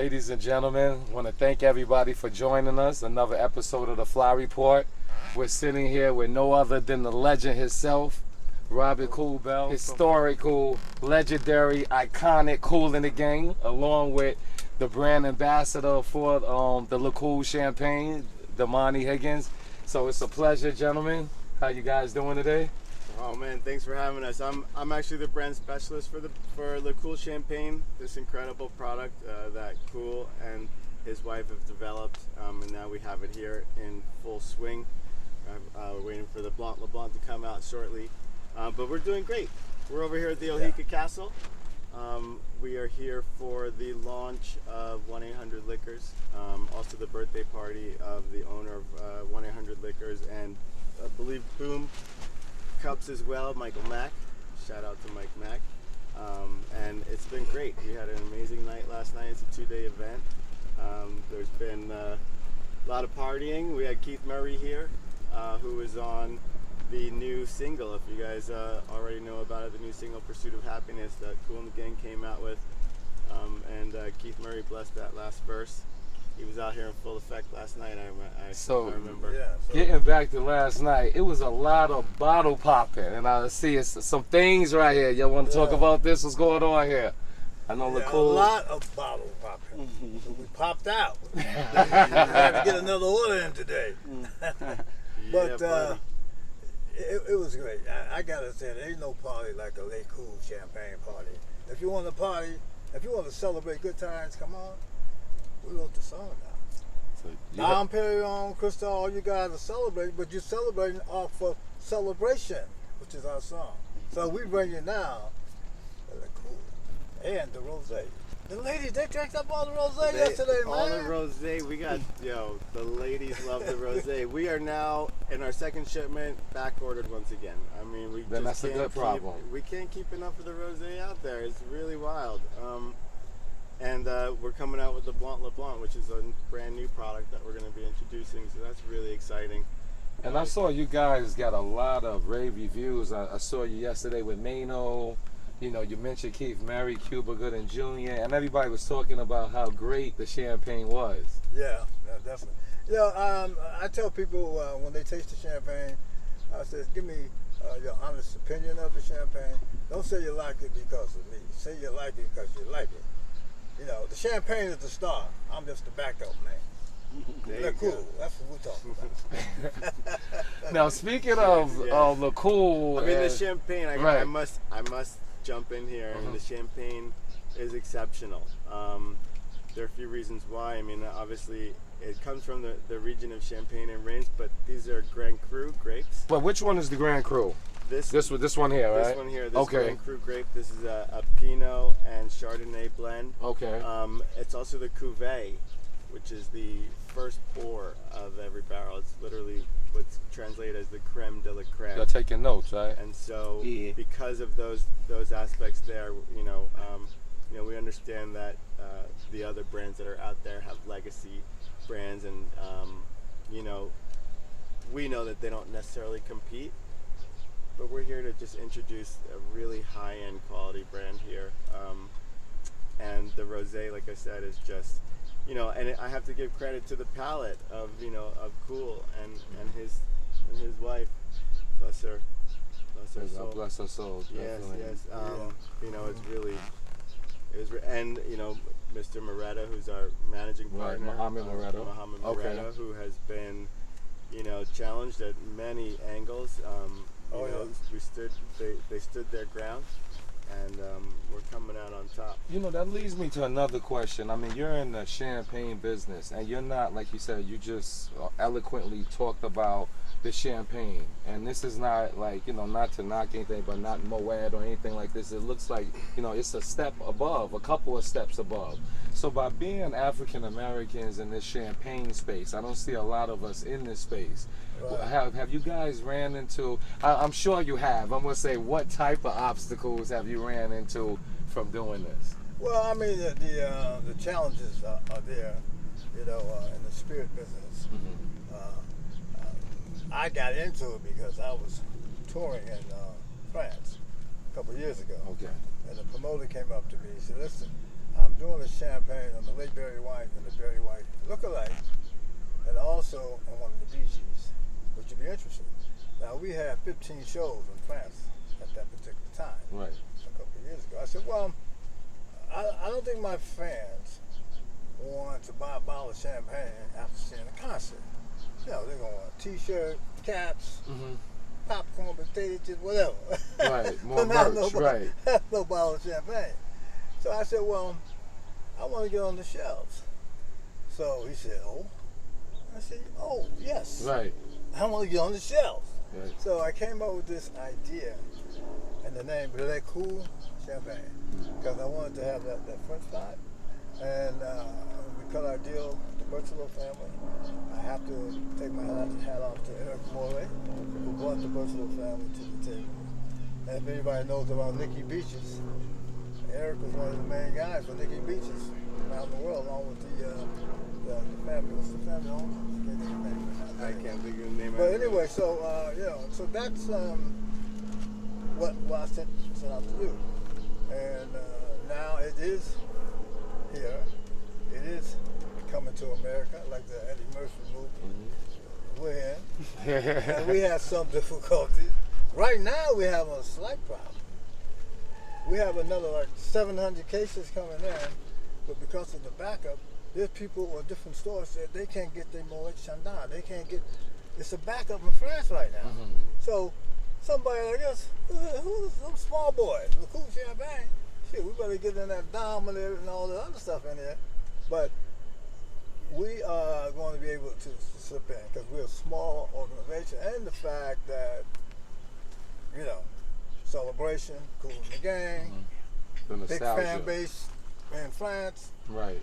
ladies and gentlemen, I want to thank everybody for joining us. Another episode of the Fli.Report. We're sitting here with no other than the legend himself, Robert Kool Bell. Historical, legendary, iconic Kool in the game, along with the brand ambassador for the KOOL Champagne, Damani Higgins. So it's a pleasure, gentlemen. How you guys doing today? Oh man, thanks for having us. I'm actually the brand specialist for KOOL Champagne, this incredible product that KOOL and his wife have developed, and now we have it here in full swing. We're waiting for the Blanc LeBlanc to come out shortly, but we're doing great. We're over here at the OHEKA Castle. We are here for the launch of 1-800 Liquors, also the birthday party of the owner of 1-800 Liquors, and I believe Boom Cups as well, Michael Mack. Shout out to Mike Mack. And it's been great. We had an amazing night last night. It's a 2-day event. There's been a lot of partying. We had Keith Murray here, who is on the new single, if you guys already know about it, the new single Pursuit of Happiness that KOOL and the Gang came out with. And Keith Murray blessed that last verse. He was out here in full effect last night, I remember. Yeah, so getting back to last night, it was a lot of bottle popping, and I see it's some things right here. Y'all want to talk about this? What's going on here? I know a lot of bottle popping. So we popped out. We had to get another order in today. But it was great. I gotta say, there ain't no party like a KOOL Champagne party. If you want to party, if you want to celebrate good times, come on. We wrote the song now. So Dom Perignon, Crystal, all you guys are celebrating, but you're celebrating off of Celebration, which is our song. So we bring you now the KOOL and the rosé. The ladies, they drank up all the rosé yesterday, man. All the rosé, we got, the ladies love the rosé. We are now in our second shipment, back ordered once again. I mean, that's a good problem. We can't keep enough of the rosé out there. It's really wild. And we're coming out with the Blanc LeBlanc, which is a brand new product that we're going to be introducing, so that's really exciting. And I saw you guys got a lot of rave reviews. I saw you yesterday with Mano. You know, you mentioned Keith Murray, Cuba Gooding Jr., and everybody was talking about how great the champagne was. Yeah, definitely. I tell people when they taste the champagne, I said, give me your honest opinion of the champagne. Don't say you like it because of me. Say you like it because you like it. You know, the champagne is the star. I'm just the backup man. They're cool. That's what we're talking about. Now, speaking of the KOOL, I mean, the champagne. I must jump in here. I mean, the champagne is exceptional. There are a few reasons why. I mean, obviously, it comes from the region of Champagne and Reims, but these are Grand Cru grapes. Well, which one is the Grand Cru? This one here, right? This one here, this Grand Cru grape. This is a Pinot and Chardonnay blend. Okay. It's also the cuvee, which is the first pour of every barrel. It's literally what's translated as the creme de la creme. You're taking notes, right? And so, because of those aspects there, we understand that the other brands that are out there have legacy brands, and we know that they don't necessarily compete. But we're here to just introduce a really high-end quality brand here, and the rosé, like I said, is just, and I have to give credit to the palate of KOOL and his wife, bless her soul. Bless her soul. Yes. And Mr. Moretta, who's our managing partner, Mohammed Moretta, who has been, challenged at many angles. They stood their ground, and we're coming out on top. That leads me to another question. I mean, you're in the champagne business, and you're not, like you said, you just eloquently talked about the champagne. And this is not like, not to knock anything, but not Moet or anything like this. It looks like, it's a step above, a couple of steps above. So by being African Americans in this champagne space, I don't see a lot of us in this space. Right. Have you guys ran into, I'm sure you have, I'm going to say, what type of obstacles have you ran into from doing this? Well, I mean, the challenges are there, in the spirit business. I got into it because I was touring in France a couple of years ago. Okay. And the promoter came up to me and said, listen, I'm doing the champagne on the late Barry White and the Barry White look-alike, and also on one of the beaches. Would you be interested? Now, we had 15 shows in France at that particular time, Right. a couple of years ago. I said, well, I don't think my fans want to buy a bottle of champagne after seeing a concert. You know, they're going to want a T-shirt, caps, popcorn, potato chips, whatever. Right, more Not merch, no, right. no bottle of champagne. So I said, well, I want to get on the shelves. So he said, oh. I said, oh, yes. Right. I want to get on the shelves. Right. So I came up with this idea and the name KOOL Champagne because I wanted to have that French vibe. And we cut our deal with the Berthelot family. I have to take my hat off to Eric Morley, who brought the Berthelot family to the table. And if anybody knows about Nikki Beaches, Eric was one of the main guys for Nikki Beaches around the world, along with the family. What's the family home? I can't think of the name. But anyway, so so that's what I set out to do, and now it is here. It is coming to America, like the Eddie Murphy movie. We're in, and we had some difficulties. Right now, we have a slight problem. We have another like 700 cases coming in, but because of the backup, there's people at different stores that they can't get their Moet Chandon. They can't get. It's a backup in France right now. So somebody like us, who's some small boy, the KOOL Champagne, shit, we better get in that Dom and all the other stuff in there. But we are going to be able to slip in because we're a small organization, and the fact that celebration, Kool in the Gang, The big nostalgia. fan base in France. Right.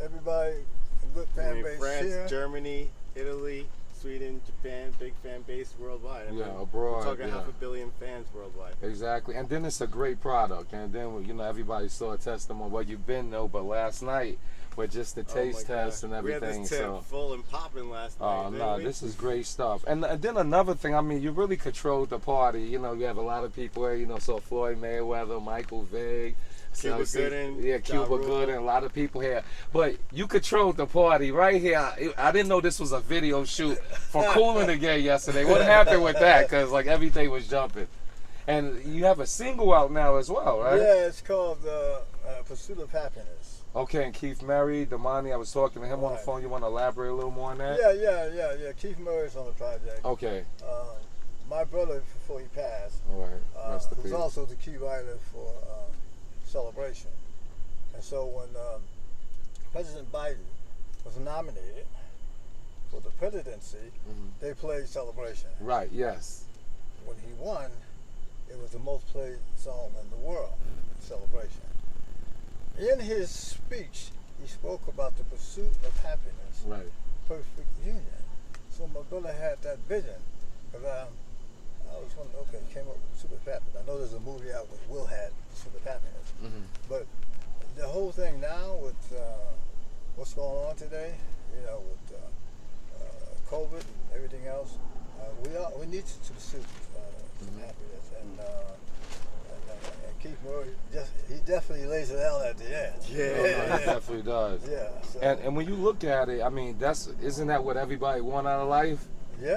Everybody, a good fan base France, here. Germany, Italy, Sweden, Japan, big fan base worldwide. I mean, abroad. we're talking yeah. 500 million fans worldwide. Exactly, and then it's a great product, and then everybody saw a testimony. Well, you've been though, but last night with just the taste test and everything. We had this tip so full and popping last night. oh no, this is great stuff. And then another thing, I mean, you really controlled the party. You have a lot of people here. So Floyd Mayweather, Michael Vick. Cuba Gooding, yeah, Cuba Gooding, a lot of people here. But you controlled the party right here. I didn't know this was a video shoot for Kool in the Gang yesterday. What happened with that? Because everything was jumping. And you have a single out now as well, right? Yeah, it's called Pursuit of Happiness. Okay, and Keith Murray, Damani, I was talking to him on the phone. You want to elaborate a little more on that? Yeah. Keith Murray's on the project. Okay. My brother, before he passed, All right. Rest in was peace. also the key writer for Celebration. And so when President Biden was nominated for the presidency, they played Celebration. Right, yes. When he won, it was the most played song in the world, Celebration. In his speech, he spoke about the pursuit of happiness, Right. perfect union. So my brother had that vision, because I was wondering, okay, came up with Pursuit of Happiness. I know there's a movie out with Will had Pursuit of Happiness, but the whole thing now with what's going on today, with COVID and everything else, we need to pursue happiness, and Keith Murray he definitely lays it out at the end. Yeah, he definitely does. Yeah. So, And when you look at it, I mean, isn't that what everybody want out of life? yeah.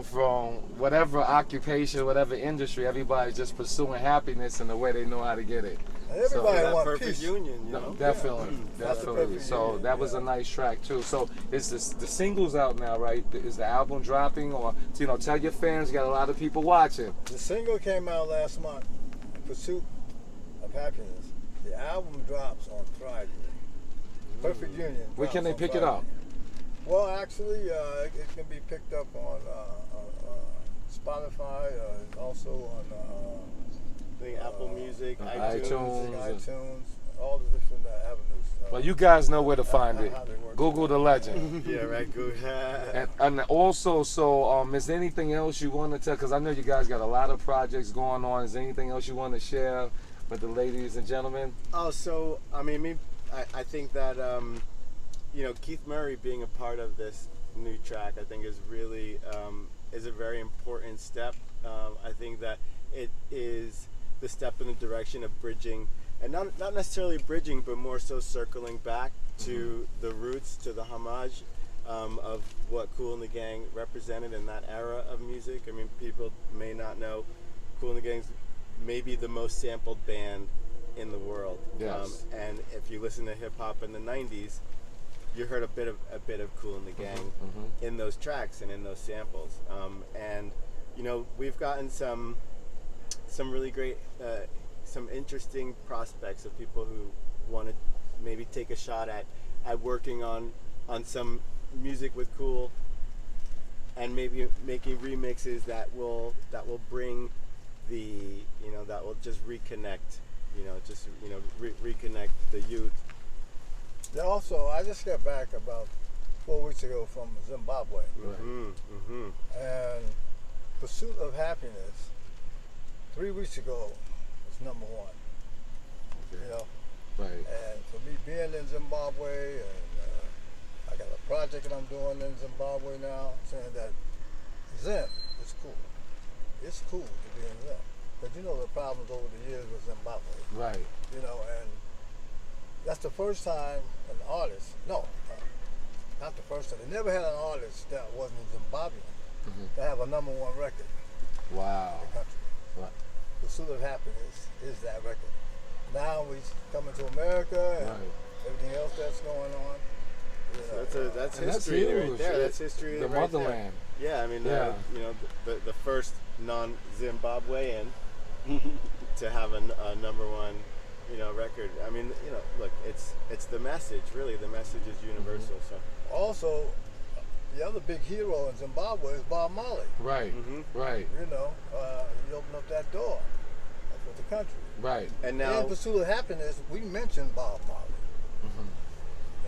From whatever occupation, whatever industry, everybody's just pursuing happiness in the way they know how to get it. And everybody that wants perfect peace. union, No, definitely, That's the definitely. perfect So union, that was a nice track too. So is the singles out now, right? Is the album dropping, or tell your fans? You got a lot of people watching. The single came out last month, Pursuit of Happiness. The album drops on Friday. Perfect Union. Where can they drops on pick it up? Friday. Well, actually, it can be picked up on Spotify, also on I think Apple Music, iTunes. All the different avenues. Well, you guys know where to find it. how they work. Google the legend. Yeah, right. Good. And also, so is there anything else you want to tell? Because I know you guys got a lot of projects going on. Is there anything else you want to share with the ladies and gentlemen? Oh, so I mean, I think that Keith Murray being a part of this new track, I think is really is a very important step. I think that it is the step in the direction of bridging and not necessarily bridging, but more so circling back to the roots, to the homage of what Kool and the Gang represented in that era of music. I mean, people may not know Kool and the Gang's maybe the most sampled band in the world. Yes. And if you listen to hip hop in the '90s, you heard a bit of Kool and the Gang in those tracks and in those samples. And you know, we've gotten some really great, some interesting prospects of people who want to maybe take a shot at working on some music with Kool, and maybe making remixes that will bring that will just reconnect, reconnect the youth. Also, I just got back about 4 weeks ago from Zimbabwe, and Pursuit of Happiness 3 weeks ago was number one. You know, Right. and for me being in Zimbabwe, and I got a project that I'm doing in Zimbabwe now, saying that Zim is cool. It's cool to be in Zim, because you know the problems over the years with Zimbabwe. Right. You know, and that's the first time an artist, not the first time, they never had an artist that wasn't Zimbabwean to have a number one record Wow. in the country. Right. Pursuit of Happiness is that record. Now we coming to America and everything else that's going on. You know, That's And history that's right huge. there. That's history. The right motherland. There. Yeah, I mean, Yeah. the first non-Zimbabwean to have a number one, record. I mean, look, it's the message. Really, the message is universal. So also, the other big hero in Zimbabwe is Bob Marley. Right. Right. You know, he opened up that door for the country. Right. and now, In Pursuit of Happiness, we mentioned Bob Marley.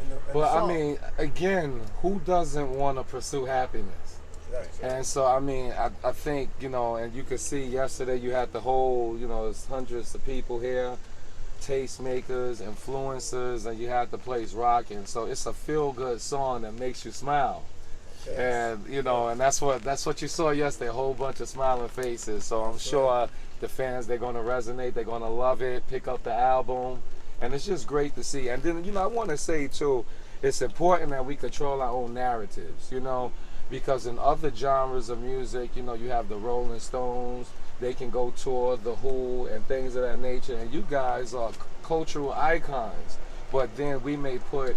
In the But I song. mean, again, who doesn't want to pursue happiness? Right. And so, I mean, I think, and you could see yesterday you had the whole, there's hundreds of people here, tastemakers, influencers, and you had the place rocking. So it's a feel-good song that makes you smile. Yes. And, and that's what you saw yesterday, a whole bunch of smiling faces. So I'm sure the fans, they're going to resonate, they're going to love it, pick up the album. And it's just great to see. And then, I want to say, too, it's important that we control our own narratives, because in other genres of music, you have the Rolling Stones, they can go tour the Who and things of that nature, and you guys are cultural icons, but then we may put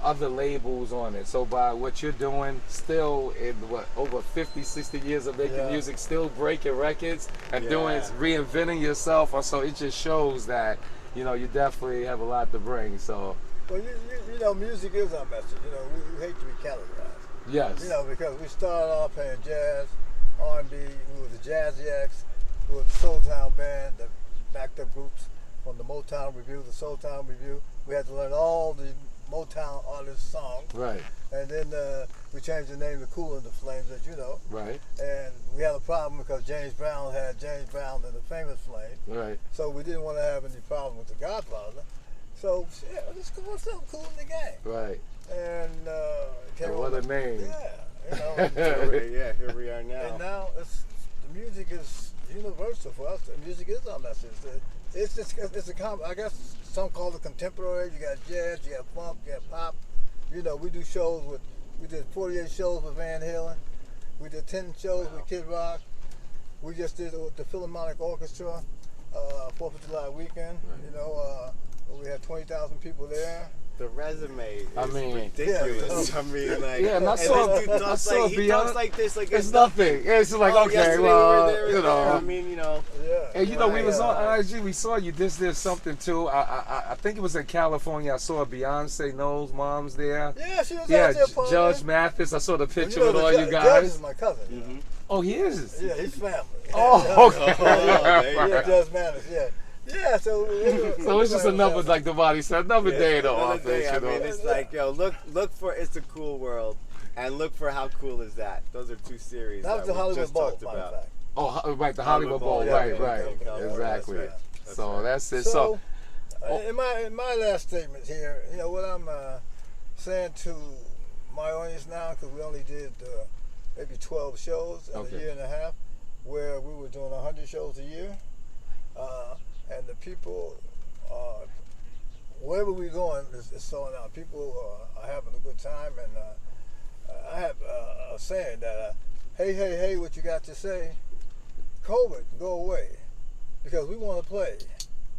other labels on it. So by what you're doing, still in over 50, 60 years of making music, still breaking records and reinventing yourself, so it just shows that, you definitely have a lot to bring. So, well, music is our message. We hate to be categorized. yes. Because we started off playing jazz, R&B. We were the Jazzy-X. We were the Soul Town band that backed up groups from the Motown Review, the Soul Town Review. We had to learn all the Motown artists' songs. Right. And then we changed the name to Kool and the Flames, as you know. Right. And we had a problem because James Brown had James Brown and the Famous Flames. Right. So we didn't want to have any problem with the Godfather. So, let's go with something Kool in the Gang. Right. And And what a name. Yeah, here we are now. And now the music is universal for us. The music is our message. I guess some call it contemporary. You got jazz, you got funk, you got pop. We do shows we did 48 shows with Van Halen. We did 10 shows with Kid Rock. We just did it with the Philharmonic Orchestra, 4th of July weekend. Right. We had 20,000 people there. The resume is Yeah. ridiculous. I mean, like, Yeah, and I and saw- this dude talks I saw he talks Beyonce- like this, like It's nothing. It's like, okay, yesterday well, we were there, I mean, Yeah. And we was on Right. IG. We saw you did something too. I think it was in California. I saw Beyonce Knowles' mom's there. Yeah, she was Yeah, out there partying. Judge Mathis. I saw the picture with all you Judge guys. is my cousin. Mm-hmm. Oh, he is. Yeah, he's family. Oh, okay. there you Yeah, Judge Mathis. Yeah. So So it's just another, like the body said, another day in the Another office. day, I You know? mean, it's like, look for It's a Cool World, and look for How Cool Is That. Those are two series that was the we Hollywood just Bowl, talked matter of about. fact. Oh, right, the Hollywood Bowl. yeah, Right, yeah, right. yeah, yeah, Exactly. that's right. That's So right. that's it. So, So, in my last statement here, what I'm saying to my audience now, because we only did maybe 12 shows in Okay. a year and a half, where we were doing 100 shows a year, and the people wherever we're going, it's selling out. People are having a good time, and I have a saying that, hey, what you got to say? COVID, go away, because we want to play.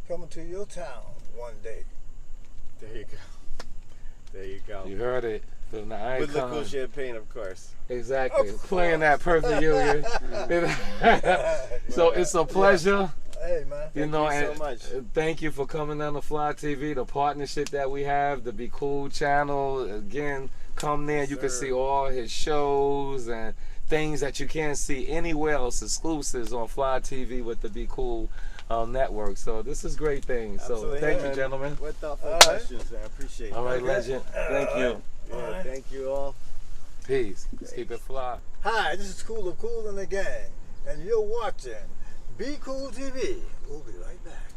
Coming to your town one day. There you go. There you go. You heard it. From the icon. With the KOOL Champagne, of course. Exactly. Of Playing course. that perfect union. So it's a pleasure. Hey, man. You know, Thank you and so much. thank you for coming on the Fly TV, the partnership that we have, the Be Cool channel. Again, come there. You can Sir. see all his shows and things that you can't see anywhere else, exclusives on Fly TV with the Be Cool network. So this is great things. So Absolutely. thank you, Man, gentlemen. What thoughtful All right. questions, man. I appreciate it. All right, Okay. legend. Thank you. Yeah, thank you all. Peace. Let's keep it fly. Hi, this is Kool of Kool and the Gang, and you're watching Be Cool TV. We'll be right back.